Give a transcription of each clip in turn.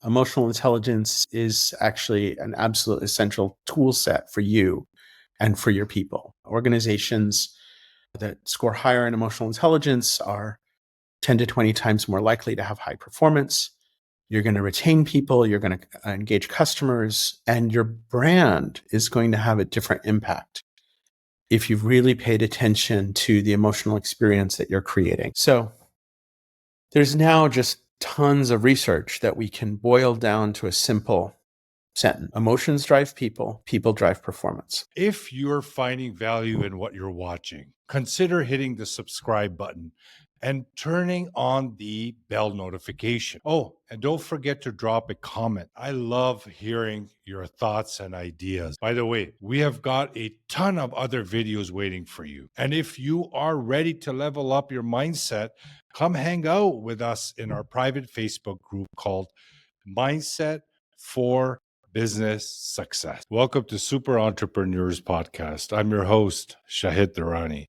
Emotional intelligence is actually an absolute essential tool set for you and for your people. Organizations that score higher in emotional intelligence are 10 to 20 times more likely to have high performance. You're going to retain people, you're going to engage customers, and your brand is going to have a different impact if you've really paid attention to the emotional experience that you're creating. So there's now just tons of research that we can boil down to a simple sentence. Emotions drive people, people drive performance. If you're finding value in what you're watching, consider hitting the subscribe button and turning on the bell notification. Oh, and don't forget to drop a comment. I love hearing your thoughts and ideas. By the way, we have got a ton of other videos waiting for you. And if you are ready to level up your mindset, come hang out with us in our private Facebook group called Mindset for Business Success. Welcome to Super Entrepreneurs Podcast. I'm your host, Shahid Durrani.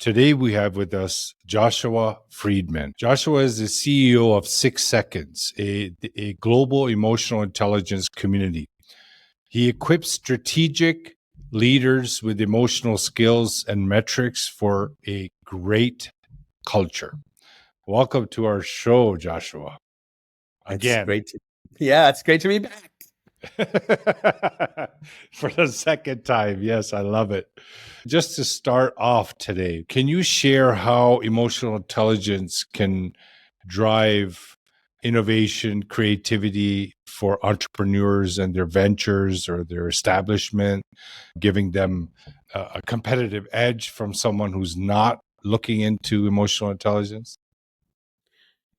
Today we have with us Joshua Freedman. Joshua is the CEO of 6 Seconds, a global emotional intelligence community. He equips strategic leaders with emotional skills and metrics for a great culture. Welcome to our show, Joshua. Again. It's great to be back. For the second time. Yes, I love it. Just to start off today, can you share how emotional intelligence can drive innovation, creativity for entrepreneurs and their ventures or their establishment, giving them a competitive edge from someone who's not looking into emotional intelligence?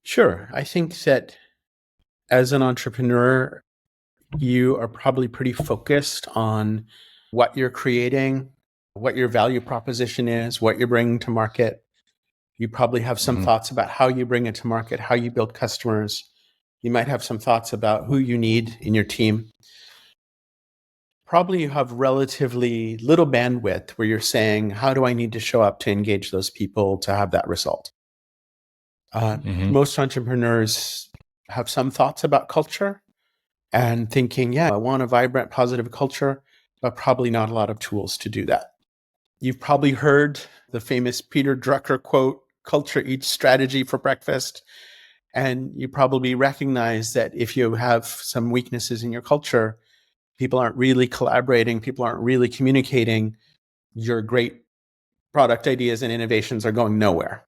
Sure. I think that as an entrepreneur, you are probably pretty focused on what you're creating, what your value proposition is, what you're bringing to market. You probably have some thoughts about how you bring it to market, how you build customers. You might have some thoughts about who you need in your team. Probably you have relatively little bandwidth where you're saying, how do I need to show up to engage those people to have that result? Most entrepreneurs have some thoughts about culture and thinking, I want a vibrant, positive culture, but probably not a lot of tools to do that. You've probably heard the famous Peter Drucker quote, culture eats strategy for breakfast. And you probably recognize that if you have some weaknesses in your culture, people aren't really collaborating, people aren't really communicating, your great product ideas and innovations are going nowhere.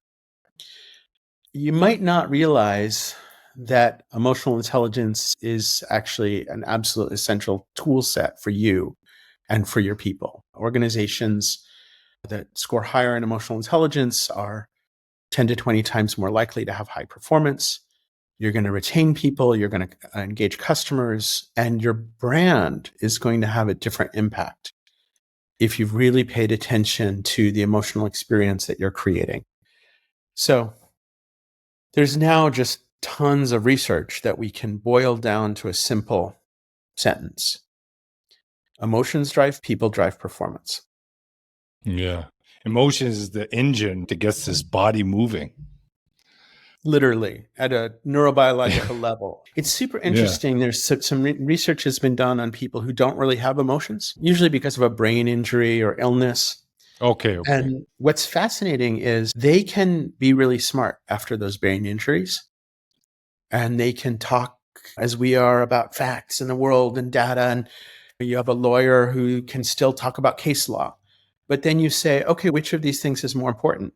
You might not realize that emotional intelligence is actually an absolute essential tool set for you and for your people. Organizations that score higher in emotional intelligence are 10 to 20 times more likely to have high performance. You're going to retain people, you're going to engage customers, and your brand is going to have a different impact if you've really paid attention to the emotional experience that you're creating. So there's now just tons of research that we can boil down to a simple sentence. Emotions drive people, drive performance. Yeah. Emotions is the engine that gets this body moving. Literally, at a neurobiological level. It's super interesting. There's some research has been done on people who don't really have emotions, usually because of a brain injury or illness. Okay. And what's fascinating is they can be really smart after those brain injuries. And they can talk as we are about facts in the world and data. And you have a lawyer who can still talk about case law. But then you say, okay, which of these things is more important?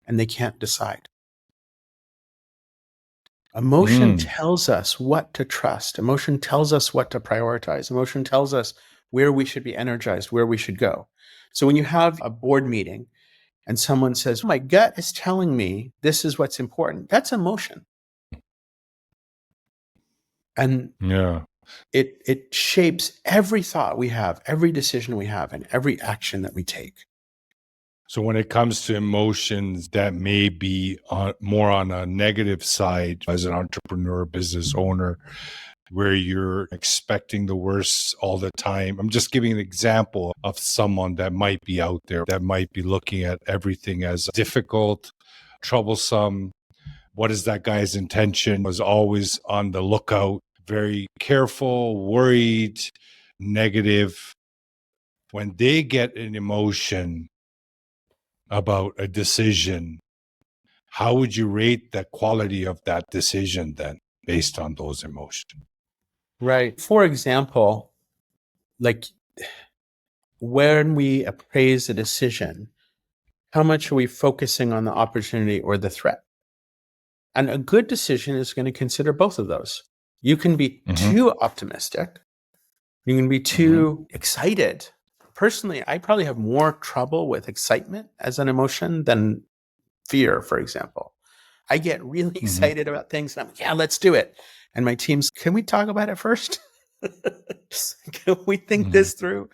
And they can't decide. Emotion tells us what to trust. Emotion tells us what to prioritize. Emotion tells us where we should be energized, where we should go. So when you have a board meeting and someone says, my gut is telling me this is what's important, that's emotion. And it shapes every thought we have, every decision we have, and every action that we take. So when it comes to emotions that may be more on a negative side as an entrepreneur, business owner, where you're expecting the worst all the time. I'm just giving an example of someone that might be out there that might be looking at everything as difficult, troublesome. What is that guy's intention? Was always on the lookout. very careful, worried, negative, when they get an emotion about a decision, how would you rate the quality of that decision then based on those emotions? Right. For example, like when we appraise a decision, how much are we focusing on the opportunity or the threat? And a good decision is going to consider both of those. You can be too optimistic. You can be too excited. Personally, I probably have more trouble with excitement as an emotion than fear, for example. I get really excited about things and I'm like, yeah, let's do it. And my team's, can we talk about it first? Can we think this through?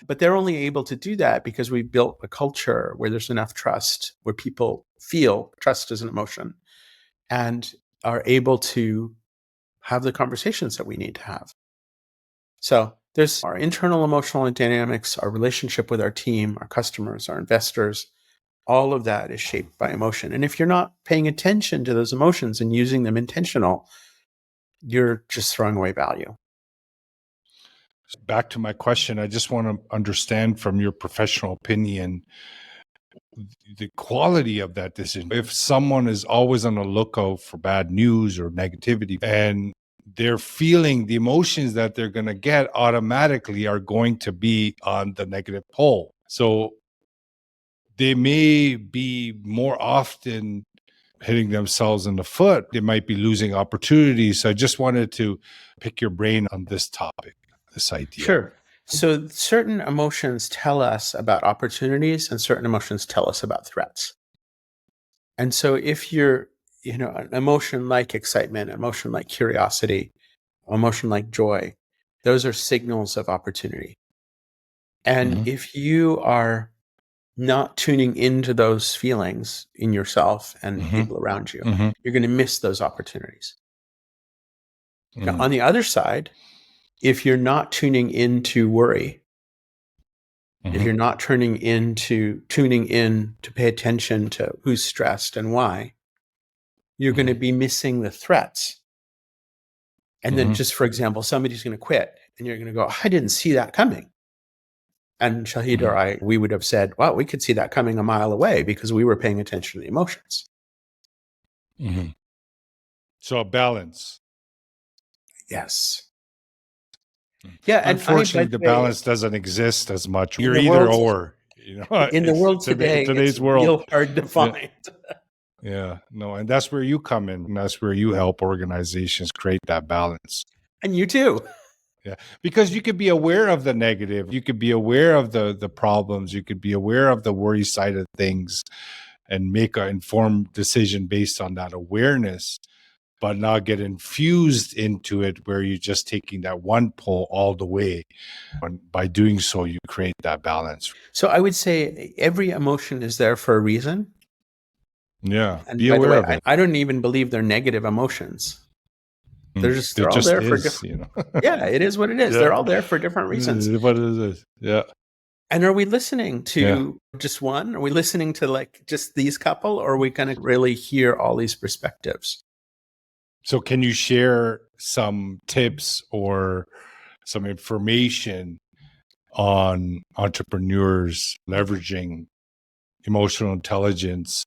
But they're only able to do that because we built a culture where there's enough trust, where people feel trust is an emotion and are able to have the conversations that we need to have. So there's our internal emotional dynamics, our relationship with our team, our customers, our investors. All of that is shaped by emotion. And if you're not paying attention to those emotions and using them intentional, you're just throwing away value. Back to my question, I just want to understand from your professional opinion the quality of that decision. If someone is always on the lookout for bad news or negativity and they're feeling the emotions that they're going to get automatically are going to be on the negative pole. So they may be more often hitting themselves in the foot. They might be losing opportunities. So I just wanted to pick your brain on this topic, this idea. Sure. So certain emotions tell us about opportunities and certain emotions tell us about threats. And so if you're, an emotion like excitement, emotion like curiosity, emotion like joy, those are signals of opportunity. And if you are not tuning into those feelings in yourself and people around you, you're going to miss those opportunities. Now, on the other side, if you're not tuning into worry, if you're not tuning in to pay attention to who's stressed and why, you're going to be missing the threats. And then just for example, somebody's going to quit and you're going to go, I didn't see that coming. And Shahid or we would have said, well, we could see that coming a mile away because we were paying attention to the emotions. So a balance. Yes. Yeah. And unfortunately, the balance doesn't exist as much. You're either or. In the world today, today's it's world, real hard to find. No, and that's where you come in. And that's where you help organizations create that balance. And you too. Yeah, because you could be aware of the negative, you could be aware of the problems, you could be aware of the worry side of things, and make an informed decision based on that awareness, but not get infused into it where you're just taking that one pull all the way. And by doing so, you create that balance. So I would say every emotion is there for a reason. Yeah, And be by the aware way, of it. I don't even believe they're negative emotions. They're all just there for is, different. Yeah, it is what it is. Yeah. They're all there for different reasons. What is this? Yeah. And are we listening to just one? Are we listening to like just these couple, or are we going to really hear all these perspectives? So can you share some tips or some information on entrepreneurs leveraging emotional intelligence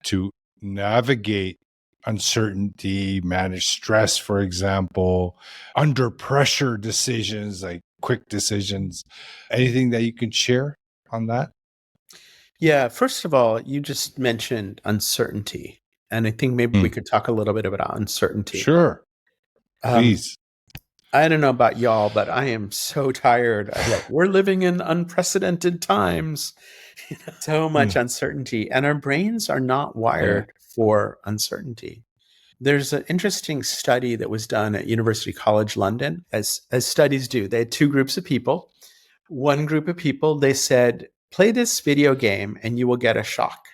to navigate uncertainty, manage stress, for example, under pressure decisions, like quick decisions? Anything that you can share on that? Yeah, first of all, you just mentioned uncertainty. And I think maybe we could talk a little bit about uncertainty. Sure. Please. I don't know about y'all, but I am so tired of like, we're living in unprecedented times. So much uncertainty. And our brains are not wired for uncertainty. There's an interesting study that was done at University College London, as studies do. They had two groups of people. One group of people, they said, play this video game and you will get a shock.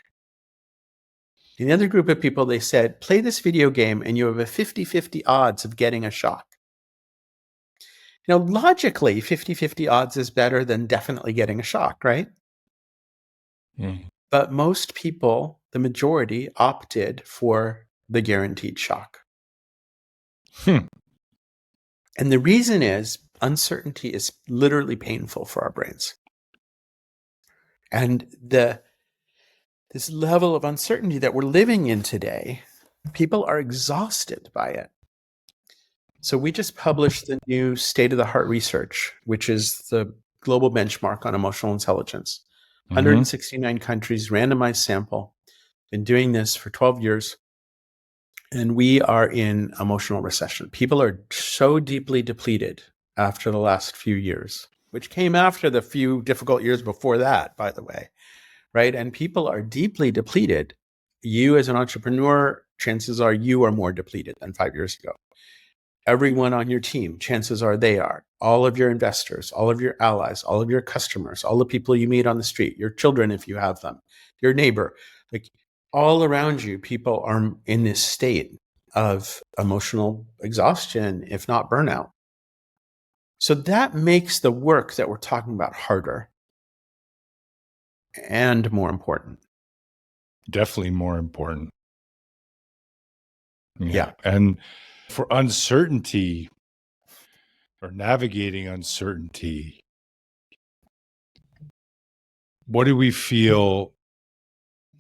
In the other group of people, they said, play this video game and you have a 50-50 odds of getting a shock. Logically, 50-50 odds is better than definitely getting a shock, right? But most people, the majority, opted for the guaranteed shock. And the reason is uncertainty is literally painful for our brains. And this level of uncertainty that we're living in today, people are exhausted by it. So we just published the new State of the Heart research, which is the global benchmark on emotional intelligence. 169 countries, randomized sample. Been doing this for 12 years. And we are in emotional recession. People are so deeply depleted after the last few years, which came after the few difficult years before that, by the way, right? And people are deeply depleted. You as an entrepreneur, chances are you are more depleted than 5 years ago. Everyone on your team, chances are they are. All of your investors, all of your allies, all of your customers, all the people you meet on the street, your children, if you have them, your neighbor, like all around you, people are in this state of emotional exhaustion, if not burnout. So that makes the work that we're talking about harder and more important. Definitely more important. Yeah. And for uncertainty or navigating uncertainty, what do we feel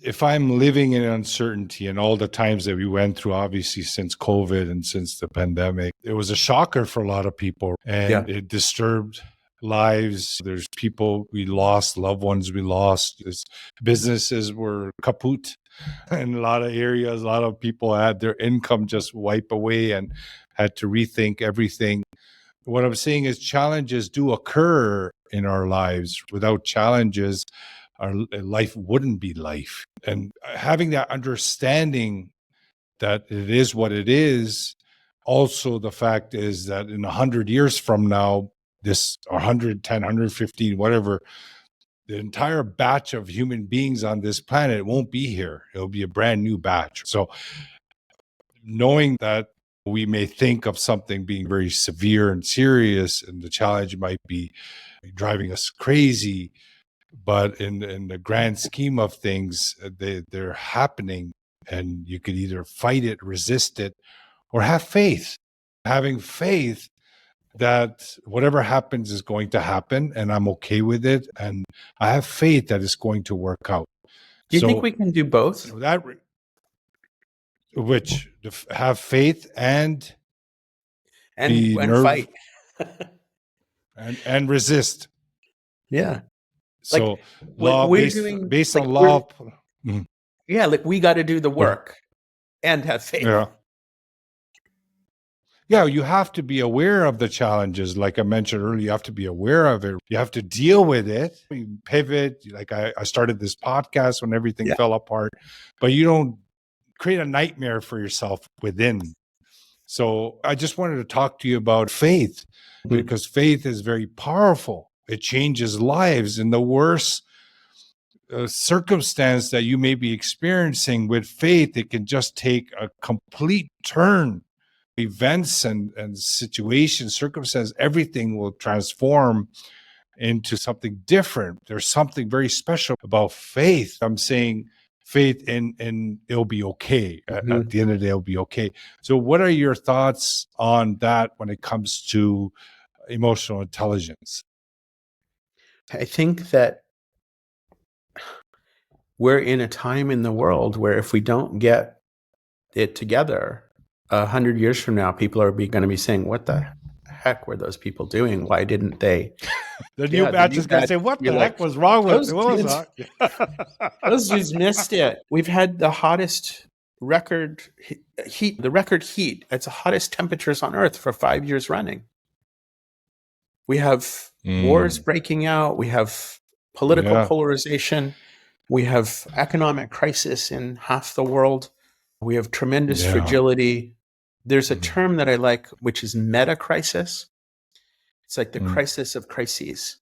if I'm living in uncertainty and all the times that we went through, obviously since COVID and since the pandemic, it was a shocker for a lot of people and it disturbed lives. There's people we lost, loved ones we lost. Businesses were kaput in a lot of areas. A lot of people had their income just wiped away and had to rethink everything. What I'm saying is challenges do occur in our lives. Without challenges, our life wouldn't be life. And having that understanding that it is what it is, also the fact is that in 100 years from now, this 110, 115, whatever, the entire batch of human beings on this planet won't be here. It'll be a brand new batch. So knowing that we may think of something being very severe and serious, and the challenge might be driving us crazy, but in the grand scheme of things, they're happening, and you could either fight it, resist it, or have faith. Having faith that whatever happens is going to happen, and I'm okay with it, and I have faith that it's going to work out. Do you think we can do both? Have faith and be fight and resist. Yeah. So like based on law. Yeah, like we got to do the work and have faith. Yeah, you have to be aware of the challenges. Like I mentioned earlier, you have to be aware of it. You have to deal with it. You pivot. Like I started this podcast when everything fell apart, but you don't create a nightmare for yourself within. So I just wanted to talk to you about faith, because faith is very powerful. It changes lives. In the worst circumstance that you may be experiencing, with faith, it can just take a complete turn. Events and situations, circumstances, everything will transform into something different. There's something very special about faith. I'm saying faith in it'll be okay. At the end of the day, it'll be okay. So what are your thoughts on that when it comes to emotional intelligence? I think that we're in a time in the world where if we don't get it together, 100 years from now, people are going to be saying, what the heck were those people doing? Why didn't they? The new batch is going to say, what the heck was wrong with it? What was that? Those dudes missed it. We've had the hottest record heat. It's the hottest temperatures on Earth for 5 years running. We have wars breaking out. We have political polarization. We have economic crisis in half the world. We have tremendous fragility. There's a term that I like, which is meta crisis. It's like the crisis of crises.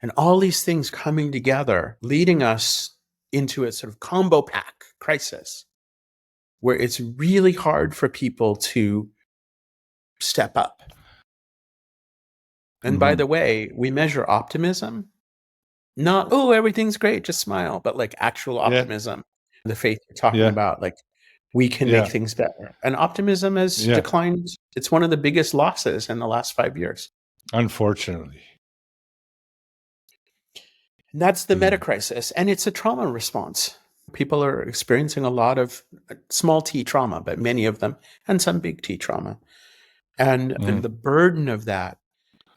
And all these things coming together, leading us into a sort of combo pack crisis, where it's really hard for people to step up. And by the way, we measure optimism, not, oh, everything's great, just smile, but like actual optimism, the faith you're talking about, like we can make Yeah. things better. And optimism has Yeah. declined. It's one of the biggest losses in the last 5 years. Unfortunately. And that's the meta Mm. crisis. And it's a trauma response. People are experiencing a lot of small t trauma, but many of them, and some big T trauma. And Mm. the burden of that.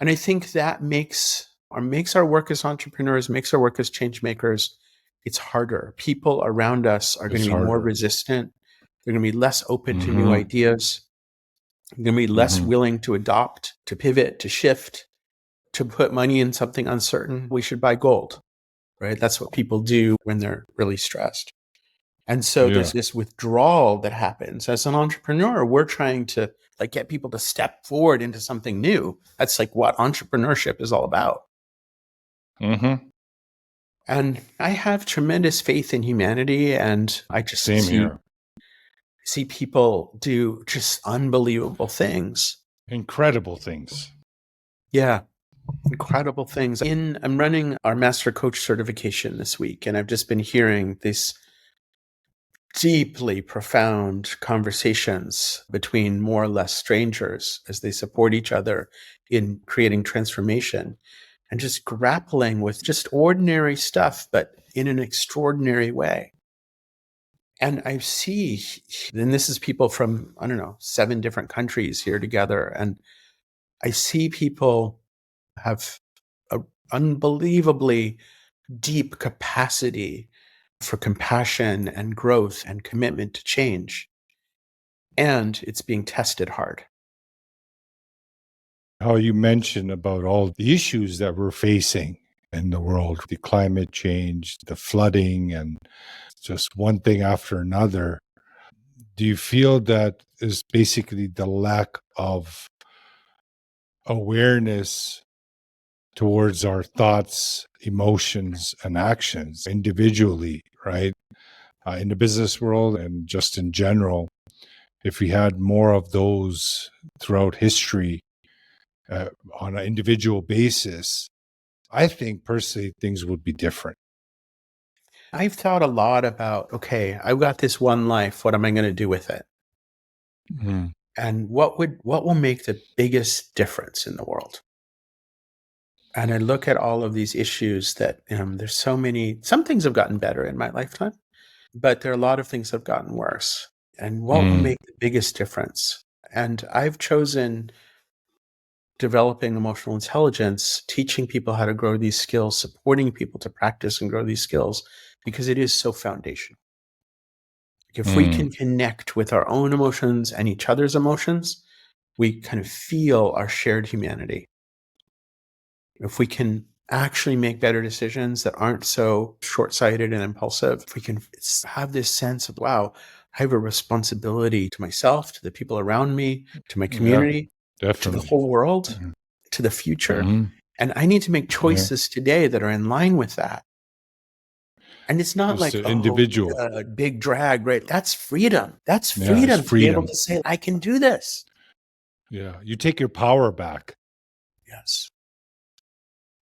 And I think that makes our work as entrepreneurs, makes our work as change makers, it's harder. People around us are going It's to be more harder. resistant. They're going to be less open to new Mm-hmm. ideas. They're going to be less Mm-hmm. willing to adopt, to pivot, to shift, to put money in something uncertain. We should buy gold, right? That's what people do when they're really stressed. And so Yeah. there's this withdrawal that happens. As an entrepreneur, we're trying to like get people to step forward into something new. That's like what entrepreneurship is all about. Mm-hmm. And I have tremendous faith in humanity, and I just Same here. see people do just unbelievable things. Incredible things. Yeah, incredible things. I'm running our master coach certification this week, and I've just been hearing these deeply profound conversations between more or less strangers as they support each other in creating transformation and just grappling with just ordinary stuff, but in an extraordinary way. And I see, and this is people from, I don't know, 7 different countries here together. And I see people have an unbelievably deep capacity for compassion and growth and commitment to change. And it's being tested hard. How you mentioned about all the issues that we're facing in the world, the climate change, the flooding, and just one thing after another. Do you feel that is basically the lack of awareness towards our thoughts, emotions, and actions individually, right? In the business world and just in general, if we had more of those throughout history on an individual basis, I think personally things would be different. I've thought a lot about, okay, I've got this one life. What am I going to do with it? Mm. And what will make the biggest difference in the world? And I look at all of these issues that there's so many, some things have gotten better in my lifetime, but there are a lot of things that have gotten worse. And what will Mm. make the biggest difference? And I've chosen developing emotional intelligence, teaching people how to grow these skills, supporting people to practice and grow these skills, because it is so foundational. If we Mm. can connect with our own emotions and each other's emotions, we kind of feel our shared humanity. If we can actually make better decisions that aren't so short-sighted and impulsive, if we can have this sense of, wow, I have a responsibility to myself, to the people around me, to my Yeah, community, to the definitely. whole world, Mhm. to the future. Mhm. And I need to make Yeah. choices today that are in line with that. And it's not It's like, the oh, individual. big drag, right? That's freedom. That's Yeah, it's freedom to be able freedom. to say, I can do this. Yeah, you take your power back. Yes.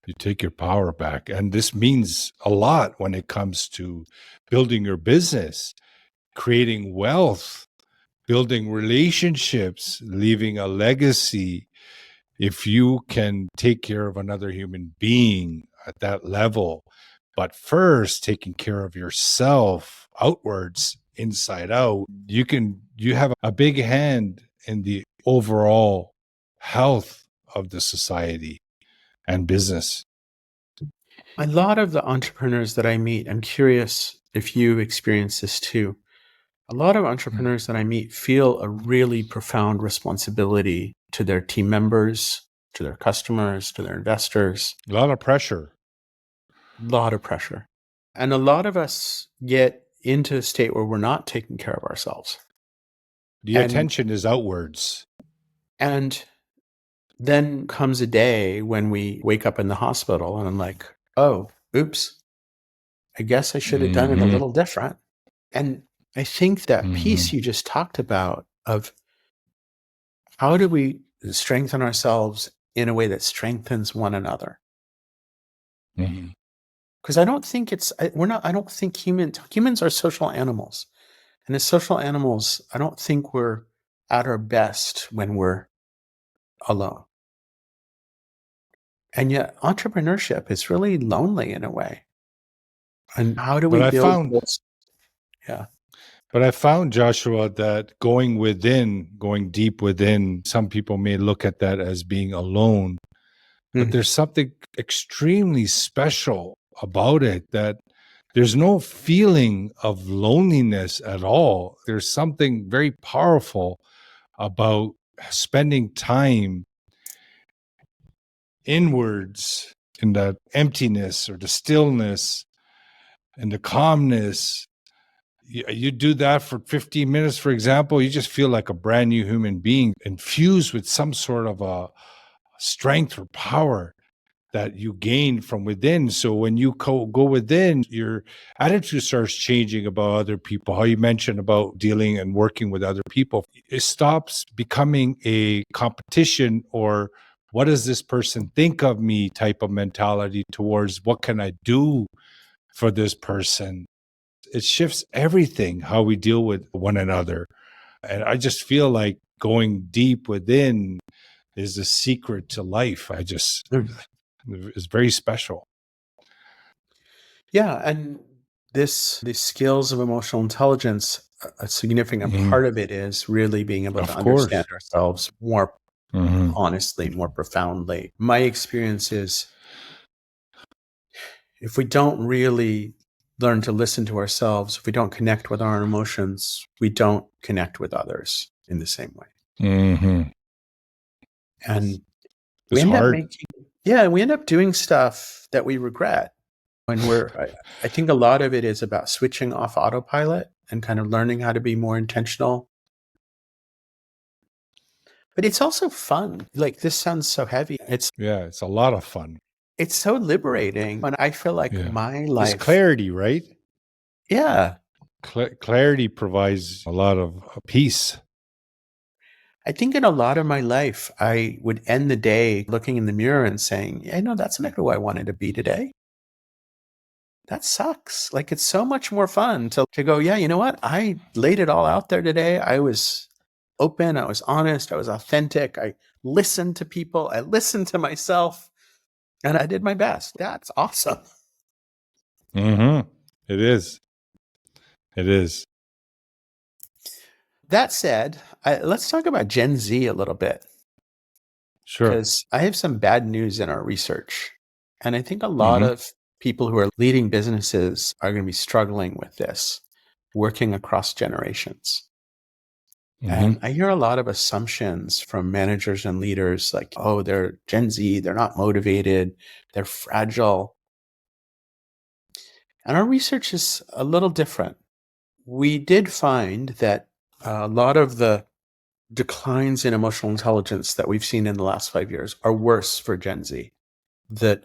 You take your power back. And this means a lot when it comes to building your business, creating wealth, building relationships, leaving a legacy. If you can take care of another human being at that level, but first taking care of yourself outwards, inside out, you have a big hand in the overall health of the society and business. A lot of the entrepreneurs that I meet, I'm curious if you experience this too. A lot of entrepreneurs that I meet feel a really profound responsibility to their team members, to their customers, to their investors. A lot of pressure. A lot of pressure. And a lot of us get into a state where we're not taking care of ourselves. The And attention is outwards. and then comes a day when we wake up in the hospital and I'm like, oh, oops, I guess I should have done it a Hmm. little different. And I think that Hmm. piece you just talked about of how do we strengthen ourselves in a way that strengthens one another? Hmm. Because I don't think I don't think humans are social animals. And as social animals, I don't think we're at our best when we're alone. And yet, entrepreneurship is really lonely in a way. And how do But we I build found those? Yeah. But I found, Joshua, that going deep within, some people may look at that as being alone, but Mhm. there's something extremely special about it, that there's no feeling of loneliness at all. There's something very powerful about spending time inwards in that emptiness or the stillness and the calmness. You do that for 15 minutes, for example, you just feel like a brand new human being, infused with some sort of a strength or power that you gain from within. So when you go within, your attitude starts changing about other people. How you mentioned about dealing and working with other people, it stops becoming a competition or what does this person think of me type of mentality towards what can I do for this person. It shifts everything, how we deal with one another. And I just feel like going deep within is the secret to life. It's very special. Yeah. And these skills of emotional intelligence, a significant Mhm. part of it is really being able to Of understand course. ourselves more Mhm. honestly, more profoundly. My experience is if we don't really learn to listen to ourselves, if we don't connect with our own emotions, we don't connect with others in the same way. Mhm. And we It's end up hard. making, yeah, we end up doing stuff that we regret. When I think a lot of it is about switching off autopilot and kind of learning how to be more intentional. But it's also fun. Like this sounds so heavy. Yeah, it's a lot of fun. It's so liberating. And I feel like Yeah. my It's life, clarity, right? yeah, Clarity provides a lot of peace. I think in a lot of my life, I would end the day looking in the mirror and saying, yeah, no, that's not who I wanted to be today. That sucks. Like it's so much more fun to go, yeah, you know what? I laid it all out there today. I was open, I was honest, I was authentic. I listened to people, I listened to myself, and I did my best. That's awesome. Mhm. It is. It is. That said, let's talk about Gen Z a little bit Sure. because I have some bad news in our research. And I think a lot Mhm. of people who are leading businesses are going to be struggling with this, working across generations. And Mhm. I hear a lot of assumptions from managers and leaders like, oh, they're Gen Z, they're not motivated, they're fragile. And our research is a little different. We did find that a lot of the declines in emotional intelligence that we've seen in the last 5 years are worse for Gen Z. That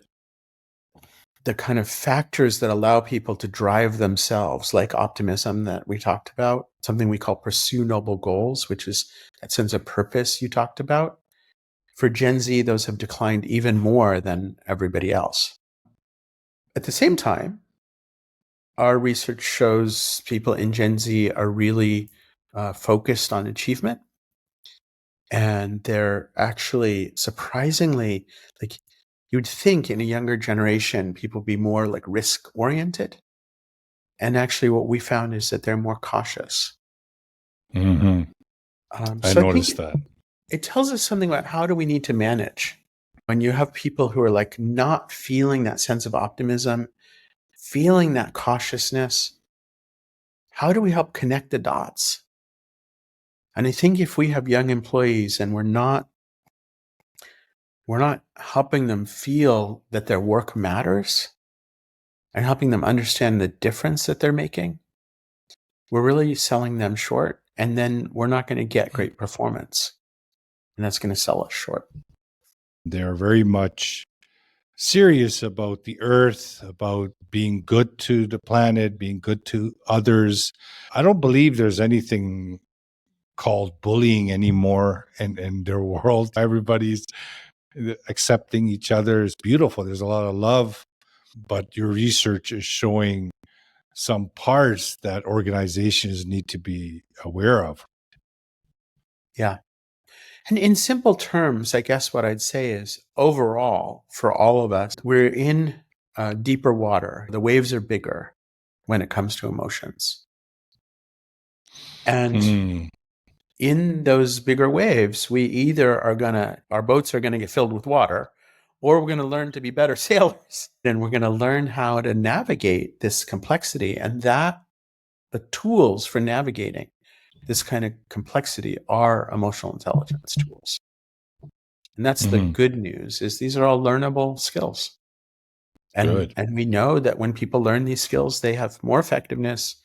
the kind of factors that allow people to drive themselves, like optimism that we talked about, something we call pursue noble goals, which is that sense of purpose you talked about. For Gen Z, those have declined even more than everybody else. At the same time, our research shows people in Gen Z are really focused on achievement. And they're actually surprisingly, like you would think in a younger generation, people be more like risk oriented. And actually, what we found is that they're more cautious. Mhm. I So I think noticed that. it tells us something about how do we need to manage when you have people who are like not feeling that sense of optimism, feeling that cautiousness. How do we help connect the dots? And I think if we have young employees and we're not helping them feel that their work matters and helping them understand the difference that they're making, we're really selling them short. And then we're not going to get great performance. And that's going to sell us short. They're very much serious about the earth, about being good to the planet, being good to others. I don't believe there's anything called bullying anymore in their world. Everybody's accepting each other. Is beautiful. There's a lot of love, but your research is showing some parts that organizations need to be aware of. Yeah. And in simple terms, I guess what I'd say is overall, for all of us, we're in deeper water. The waves are bigger when it comes to emotions. And Mm. in those bigger waves, we either our boats are going to get filled with water, or we're going to learn to be better sailors. And we're going to learn how to navigate this complexity. And the tools for navigating this kind of complexity are emotional intelligence tools. And that's the good news, is these are all learnable skills. And we know that when people learn these skills, they have more effectiveness,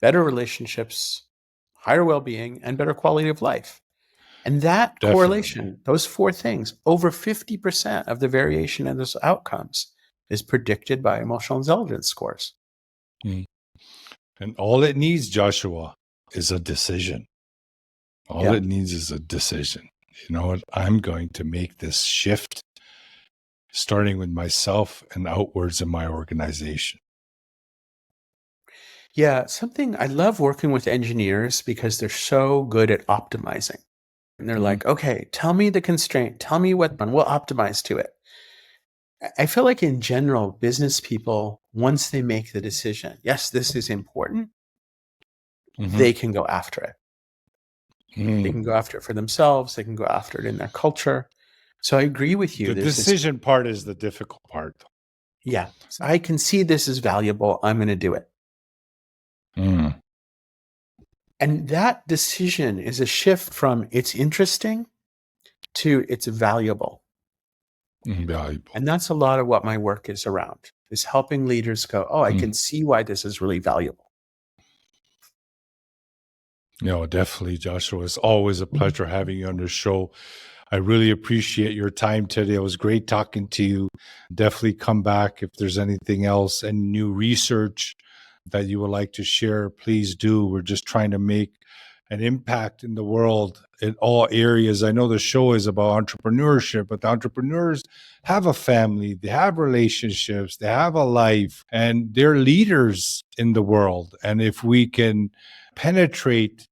better relationships, higher well-being, and better quality of life. And that correlation, those four things, over 50% of the variation in those outcomes is predicted by emotional intelligence scores. Mm. And all it needs, Joshua, is a decision. All it needs is a decision. You know what? I'm going to make this shift, starting with myself and outwards in my organization. Yeah, something I love working with engineers because they're so good at optimizing. And they're like, okay, tell me the constraint, tell me what, and we'll optimize to it. I feel like in general, business people, once they make the decision, yes, this is important, they can go after it. They can go after it for themselves. They can go after it in their culture. So I agree with you. The decision part is the difficult part. Yeah. I can see this is valuable. I'm going to do it. And that decision is a shift from it's interesting to it's valuable. Valuable. And that's a lot of what my work is around, is helping leaders go, oh, I can see why this is really valuable. No, definitely, Joshua. It's always a pleasure having you on the show. I really appreciate your time today. It was great talking to you. Definitely come back if there's anything else and new research that you would like to share. Please do. We're just trying to make an impact in the world in all areas. I know the show is about entrepreneurship, but the entrepreneurs have a family, they have relationships, they have a life, and they're leaders in the world. And if we can penetrate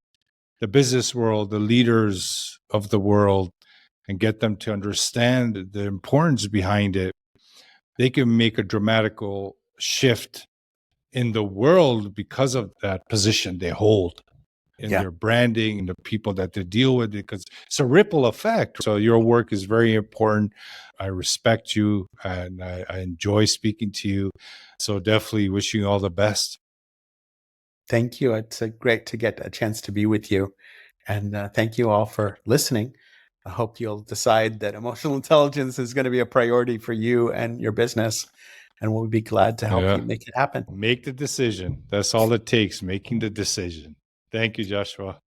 the business world, the leaders of the world, and get them to understand the importance behind it, they can make a dramatical shift in the world because of that position they hold in their branding and the people that they deal with, because it's a ripple effect. So your work is very important. I respect you and I enjoy speaking to you. So definitely wishing you all the best. Thank you. It's great to get a chance to be with you. And thank you all for listening. I hope you'll decide that emotional intelligence is going to be a priority for you and your business. And we'll be glad to help you make it happen. Make the decision. That's all it takes, making the decision. Thank you, Joshua.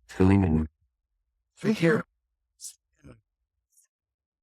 Feeling in here.